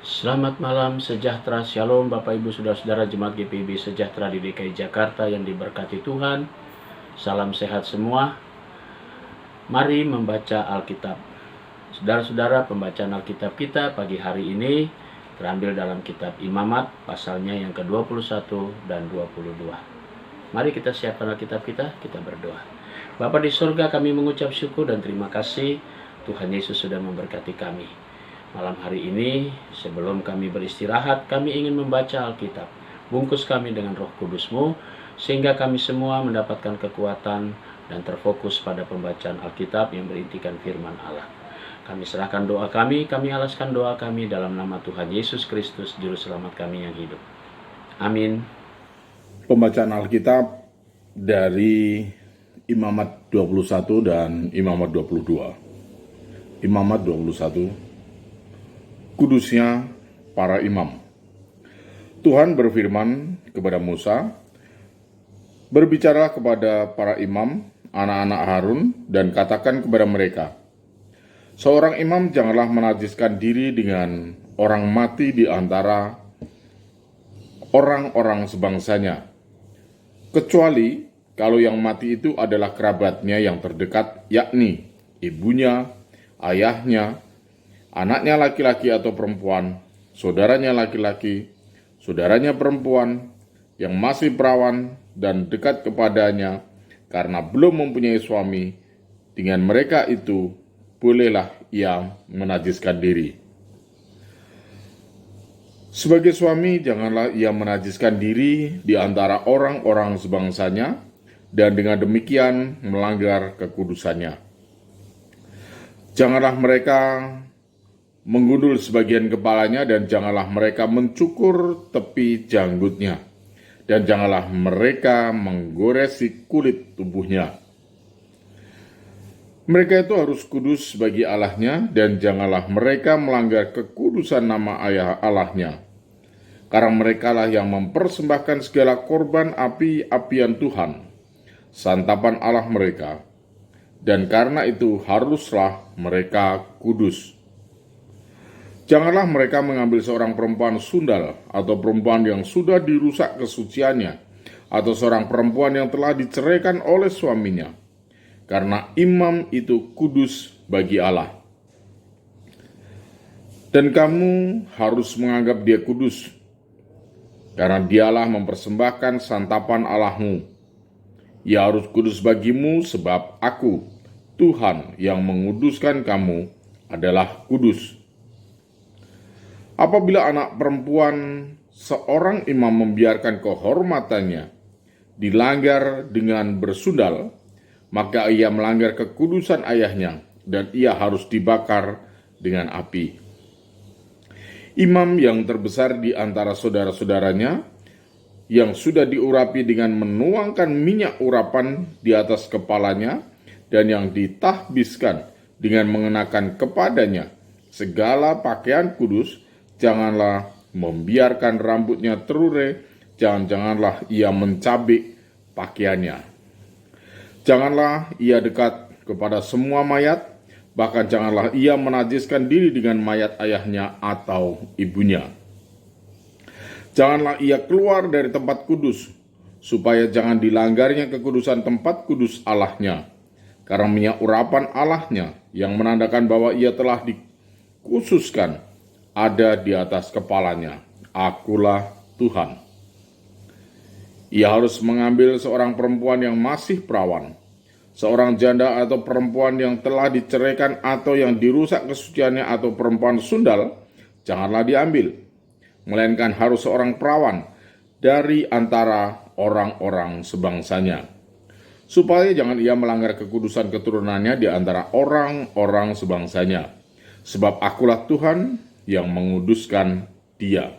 Selamat malam, sejahtera, shalom Bapak Ibu Saudara-saudara Jemaat GPIB Sejahtera di DKI Jakarta yang diberkati Tuhan. Salam sehat semua. Mari membaca Alkitab. Saudara-saudara, pembacaan Alkitab kita pagi hari ini terambil dalam kitab Imamat pasalnya yang ke-21 dan 22. Mari kita siapkan Alkitab kita berdoa. Bapa di surga, kami mengucap syukur dan terima kasih Tuhan Yesus sudah memberkati kami. Malam hari ini, sebelum kami beristirahat, kami ingin membaca Alkitab. Bungkus kami dengan Roh Kudus-Mu, sehingga kami semua mendapatkan kekuatan dan terfokus pada pembacaan Alkitab yang berintikan firman Allah. Kami serahkan doa kami alaskan doa kami dalam nama Tuhan Yesus Kristus, Juru Selamat kami yang hidup. Amin. Pembacaan Alkitab dari Imamat 21 dan Imamat 22. Imamat 21, kudusnya para imam. Tuhan berfirman kepada Musa, "Berbicaralah kepada para imam, anak-anak Harun, dan katakan kepada mereka, seorang imam janganlah menajiskan diri dengan orang mati di antara orang-orang sebangsanya, kecuali kalau yang mati itu adalah kerabatnya yang terdekat, yakni ibunya, ayahnya, anaknya laki-laki atau perempuan, saudaranya laki-laki, saudaranya perempuan, yang masih perawan dan dekat kepadanya karena belum mempunyai suami. Dengan mereka itu, bolehlah ia menajiskan diri. Sebagai suami, janganlah ia menajiskan diri di antara orang-orang sebangsanya, dan dengan demikian melanggar kekudusannya. Janganlah mereka menggundul sebagian kepalanya, dan janganlah mereka mencukur tepi janggutnya, dan janganlah mereka menggoresi kulit tubuhnya. Mereka itu harus kudus bagi Allahnya, dan janganlah mereka melanggar kekudusan nama ayah Allahnya, karena merekalah yang mempersembahkan segala korban api-apian Tuhan, santapan Allah mereka, dan karena itu haruslah mereka kudus. Janganlah mereka mengambil seorang perempuan sundal atau perempuan yang sudah dirusak kesuciannya, atau seorang perempuan yang telah diceraikan oleh suaminya, karena imam itu kudus bagi Allah. Dan kamu harus menganggap dia kudus, karena dialah mempersembahkan santapan Allahmu. Ia harus kudus bagimu, sebab Aku, Tuhan yang menguduskan kamu, adalah kudus. Apabila anak perempuan seorang imam membiarkan kehormatannya dilanggar dengan bersundal, maka ia melanggar kekudusan ayahnya, dan ia harus dibakar dengan api. Imam yang terbesar di antara saudara-saudaranya, yang sudah diurapi dengan menuangkan minyak urapan di atas kepalanya, dan yang ditahbiskan dengan mengenakan kepadanya segala pakaian kudus, janganlah membiarkan rambutnya terure, janganlah ia mencabik pakaiannya. Janganlah ia dekat kepada semua mayat, bahkan janganlah ia menajiskan diri dengan mayat ayahnya atau ibunya. Janganlah ia keluar dari tempat kudus, supaya jangan dilanggarnya kekudusan tempat kudus Allahnya, karena minyak urapan Allahnya yang menandakan bahwa ia telah dikhususkan ada di atas kepalanya. Akulah Tuhan. Ia harus mengambil seorang perempuan yang masih perawan, seorang janda atau perempuan yang telah diceraikan atau yang dirusak kesuciannya, atau perempuan sundal, janganlah diambil, melainkan harus seorang perawan dari antara orang-orang sebangsanya, supaya jangan ia melanggar kekudusan keturunannya di antara orang-orang sebangsanya, sebab Akulah Tuhan yang menguduskan dia.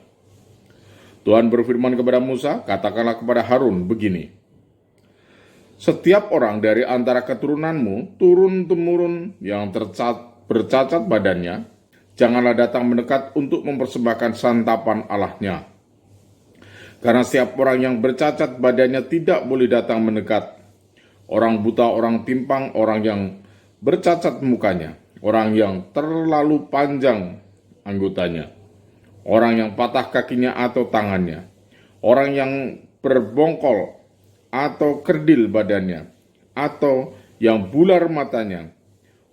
Tuhan berfirman kepada Musa, "Katakanlah kepada Harun begini, setiap orang dari antara keturunanmu turun-temurun yang bercacat badannya, janganlah datang mendekat untuk mempersembahkan santapan Allahnya. Karena setiap orang yang bercacat badannya tidak boleh datang mendekat. Orang buta, orang timpang, orang yang bercacat mukanya, orang yang terlalu panjang anggotanya, orang yang patah kakinya atau tangannya, orang yang berbongkol atau kerdil badannya, atau yang bular matanya,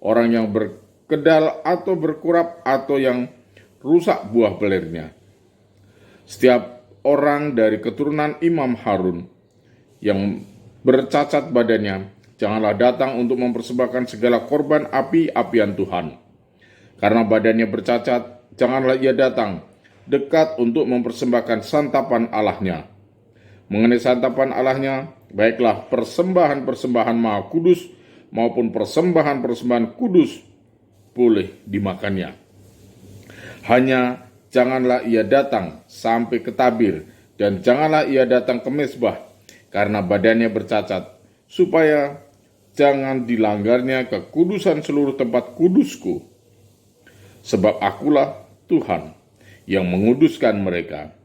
orang yang berkedal atau berkurap, atau yang rusak buah belirnya. Setiap orang dari keturunan Imam Harun yang bercacat badannya, janganlah datang untuk mempersembahkan segala korban api-apian Tuhan. Karena badannya bercacat, janganlah ia datang dekat untuk mempersembahkan santapan Allahnya. Mengenai santapan Allahnya, baiklah persembahan-persembahan maha kudus maupun persembahan-persembahan kudus boleh dimakannya. Hanya janganlah ia datang sampai ke tabir, dan janganlah ia datang ke mezbah, karena badannya bercacat, supaya jangan dilanggarnya kekudusan seluruh tempat kudusku. Sebab akulah Tuhan yang menguduskan mereka.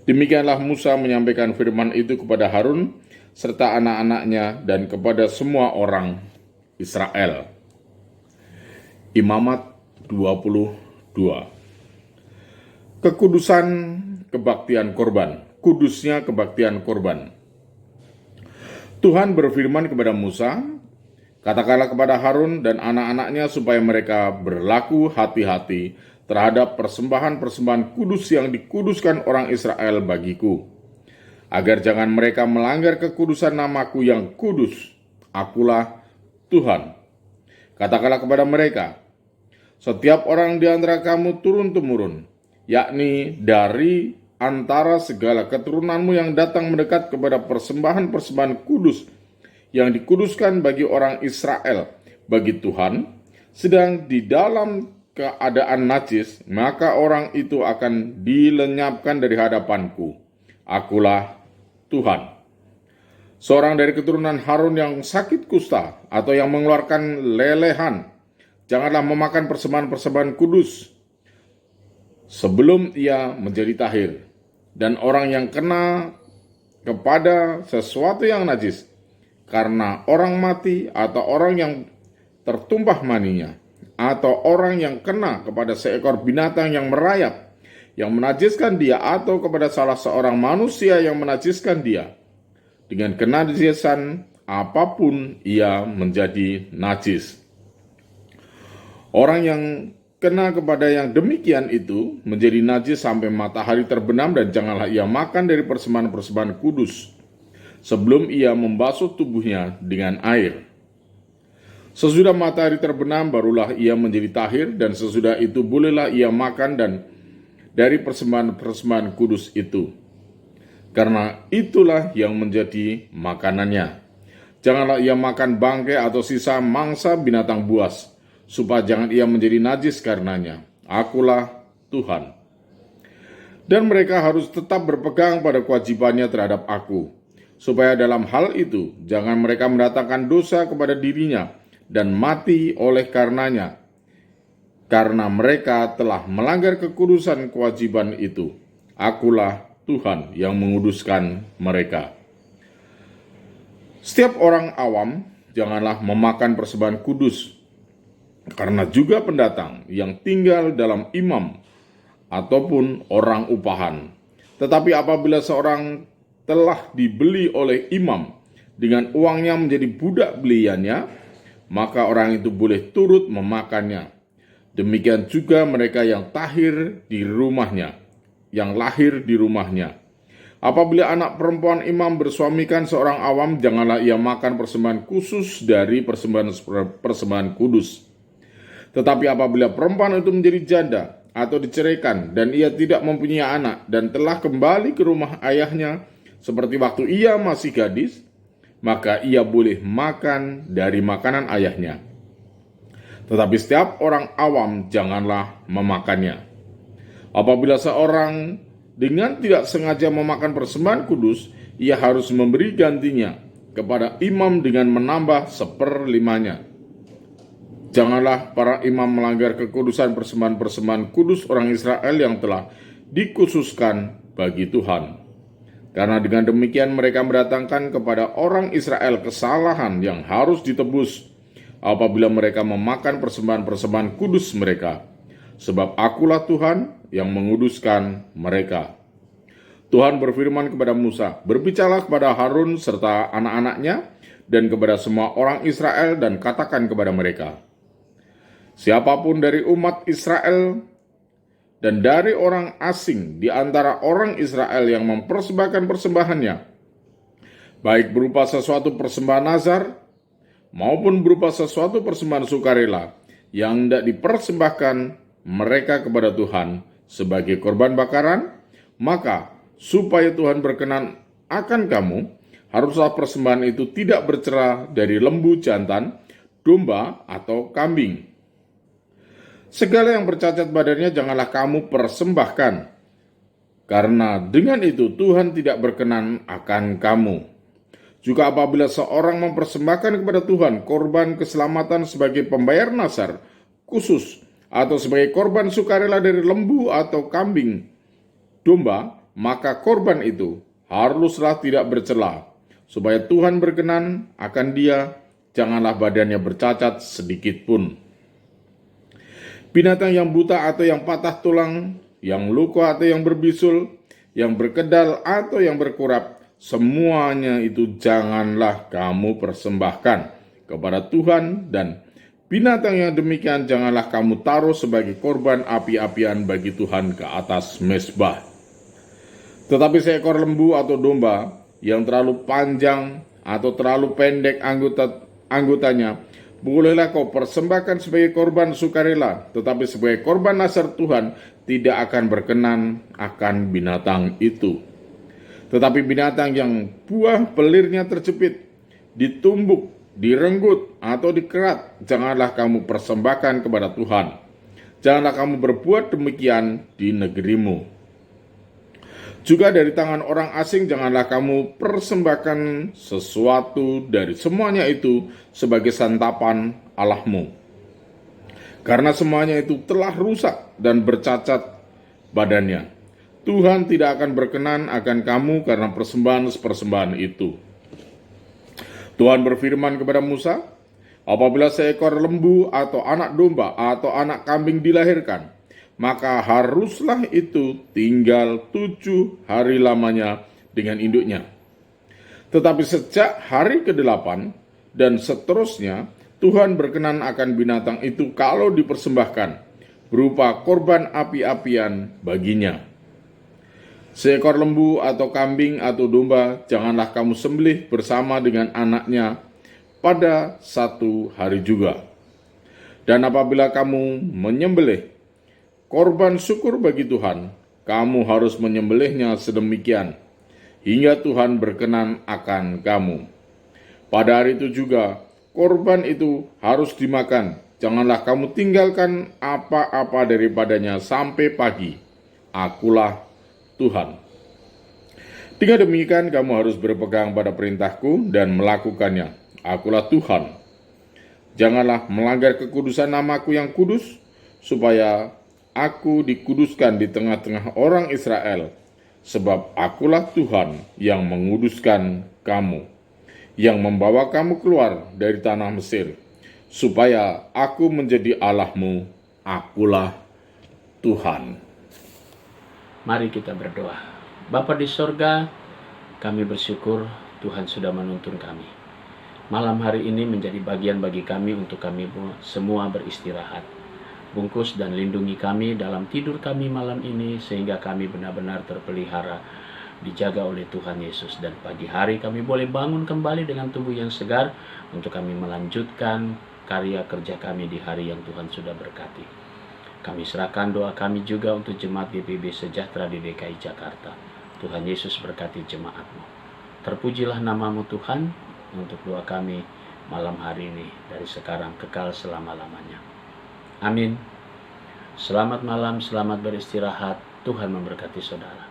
Demikianlah Musa menyampaikan firman itu kepada Harun serta anak-anaknya dan kepada semua orang Israel. Imamat 22. Kekudusan kebaktian korban, kudusnya kebaktian korban. Tuhan berfirman kepada Musa, katakanlah kepada Harun dan anak-anaknya supaya mereka berlaku hati-hati terhadap persembahan-persembahan kudus yang dikuduskan orang Israel bagiku, agar jangan mereka melanggar kekudusan namaku yang kudus. Akulah Tuhan. Katakanlah kepada mereka, setiap orang di antara kamu turun-temurun, yakni dari antara segala keturunanmu yang datang mendekat kepada persembahan-persembahan kudus yang dikuduskan bagi orang Israel, bagi Tuhan, sedang di dalam keadaan najis, maka orang itu akan dilenyapkan dari hadapanku. Akulah Tuhan. Seorang dari keturunan Harun yang sakit kusta atau yang mengeluarkan lelehan, janganlah memakan persembahan-persembahan kudus sebelum ia menjadi tahir. Dan orang yang kena kepada sesuatu yang najis, karena orang mati atau orang yang tertumpah maninya, atau orang yang kena kepada seekor binatang yang merayap, yang menajiskan dia, atau kepada salah seorang manusia yang menajiskan dia, dengan kenajisan apapun ia menjadi najis. Orang yang kena kepada yang demikian itu menjadi najis sampai matahari terbenam, dan janganlah ia makan dari persembahan-persembahan kudus sebelum ia membasuh tubuhnya dengan air. Sesudah matahari terbenam barulah ia menjadi tahir, dan sesudah itu bolehlah ia makan dan dari persembahan-persembahan kudus itu, karena itulah yang menjadi makanannya. Janganlah ia makan bangkai atau sisa mangsa binatang buas, supaya jangan ia menjadi najis karenanya. Akulah Tuhan. Dan mereka harus tetap berpegang pada kewajibannya terhadap aku, supaya dalam hal itu jangan mereka mendatangkan dosa kepada dirinya dan mati oleh karenanya, karena mereka telah melanggar kekudusan kewajiban itu. Akulah Tuhan yang menguduskan mereka. Setiap orang awam janganlah memakan persembahan kudus, karena juga pendatang yang tinggal dalam imam ataupun orang upahan. Tetapi apabila seorang telah dibeli oleh imam dengan uangnya menjadi budak beliannya, maka orang itu boleh turut memakannya. Demikian juga mereka yang tahir di rumahnya, yang lahir di rumahnya. Apabila anak perempuan imam bersuamikan seorang awam, janganlah ia makan persembahan khusus dari persembahan kudus. Tetapi apabila perempuan itu menjadi janda atau diceraikan dan ia tidak mempunyai anak dan telah kembali ke rumah ayahnya seperti waktu ia masih gadis, maka ia boleh makan dari makanan ayahnya. Tetapi setiap orang awam janganlah memakannya. Apabila seorang dengan tidak sengaja memakan persembahan kudus, ia harus memberi gantinya kepada imam dengan menambah 1/5-nya. Janganlah para imam melanggar kekudusan persembahan-persembahan kudus orang Israel yang telah dikhususkan bagi Tuhan. Karena dengan demikian mereka mendatangkan kepada orang Israel kesalahan yang harus ditebus apabila mereka memakan persembahan-persembahan kudus mereka. sebab akulah Tuhan yang menguduskan mereka. Tuhan berfirman kepada Musa, "Berbicaralah kepada Harun serta anak-anaknya dan kepada semua orang Israel dan katakan kepada mereka, siapapun dari umat Israel dan dari orang asing di antara orang Israel yang mempersembahkan persembahannya, baik berupa sesuatu persembahan nazar maupun berupa sesuatu persembahan sukarela yang tidak dipersembahkan mereka kepada Tuhan sebagai korban bakaran, maka supaya Tuhan berkenan akan kamu, haruslah persembahan itu tidak bercela dari lembu jantan, domba, atau kambing. Segala yang bercacat badannya janganlah kamu persembahkan, karena dengan itu Tuhan tidak berkenan akan kamu. Juga apabila seorang mempersembahkan kepada Tuhan korban keselamatan sebagai pembayar nazar khusus, atau sebagai korban sukarela dari lembu atau kambing, domba, maka korban itu haruslah tidak bercela, supaya Tuhan berkenan akan dia, janganlah badannya bercacat sedikit pun. Binatang yang buta atau yang patah tulang, yang luka atau yang berbisul, yang berkedal atau yang berkurap, semuanya itu janganlah kamu persembahkan kepada Tuhan, dan binatang yang demikian janganlah kamu taruh sebagai korban api-apian bagi Tuhan ke atas mezbah. Tetapi seekor lembu atau domba yang terlalu panjang atau terlalu pendek anggotanya, bolehlah kau persembahkan sebagai korban sukarela, tetapi sebagai korban nazar Tuhan tidak akan berkenan akan binatang itu. Tetapi binatang yang buah belirnya terjepit, ditumbuk, direnggut, atau dikerat, janganlah kamu persembahkan kepada Tuhan. Janganlah kamu berbuat demikian di negerimu. Juga dari tangan orang asing janganlah kamu persembahkan sesuatu dari semuanya itu sebagai santapan Allahmu. Karena semuanya itu telah rusak dan bercacat badannya. Tuhan tidak akan berkenan akan kamu karena persembahan itu. Tuhan berfirman kepada Musa, apabila seekor lembu atau anak domba atau anak kambing dilahirkan, maka haruslah itu tinggal 7 hari lamanya dengan induknya. Tetapi sejak hari ke-8 dan seterusnya, Tuhan berkenan akan binatang itu kalau dipersembahkan berupa korban api-apian baginya. Seekor lembu atau kambing atau domba janganlah kamu sembelih bersama dengan anaknya pada 1 hari juga. Dan apabila kamu menyembelih korban syukur bagi Tuhan, kamu harus menyembelihnya sedemikian hingga Tuhan berkenan akan kamu. Pada hari itu juga korban itu harus dimakan. Janganlah kamu tinggalkan apa-apa daripadanya sampai pagi. Akulah Tuhan. Dengan demikian kamu harus berpegang pada perintahku dan melakukannya. Akulah Tuhan. Janganlah melanggar kekudusan namaku yang kudus, supaya aku dikuduskan di tengah-tengah orang Israel, sebab akulah Tuhan yang menguduskan kamu, yang membawa kamu keluar dari tanah Mesir, supaya aku menjadi Allahmu. Akulah Tuhan. Mari kita berdoa. Bapa di sorga, kami bersyukur Tuhan sudah menuntun kami. Malam hari ini menjadi bagian bagi kami untuk kami semua beristirahat. Bungkus dan lindungi kami dalam tidur kami malam ini, sehingga kami benar-benar terpelihara, dijaga oleh Tuhan Yesus. Dan pagi hari kami boleh bangun kembali dengan tubuh yang segar untuk kami melanjutkan karya kerja kami di hari yang Tuhan sudah berkati. Kami serahkan doa kami juga untuk Jemaat GPIB Sejahtera di DKI Jakarta. Tuhan Yesus berkati jemaat-Mu. Terpujilah nama-Mu Tuhan untuk doa kami malam hari ini dari sekarang kekal selama-lamanya. Amin. Selamat malam, selamat beristirahat. Tuhan memberkati saudara.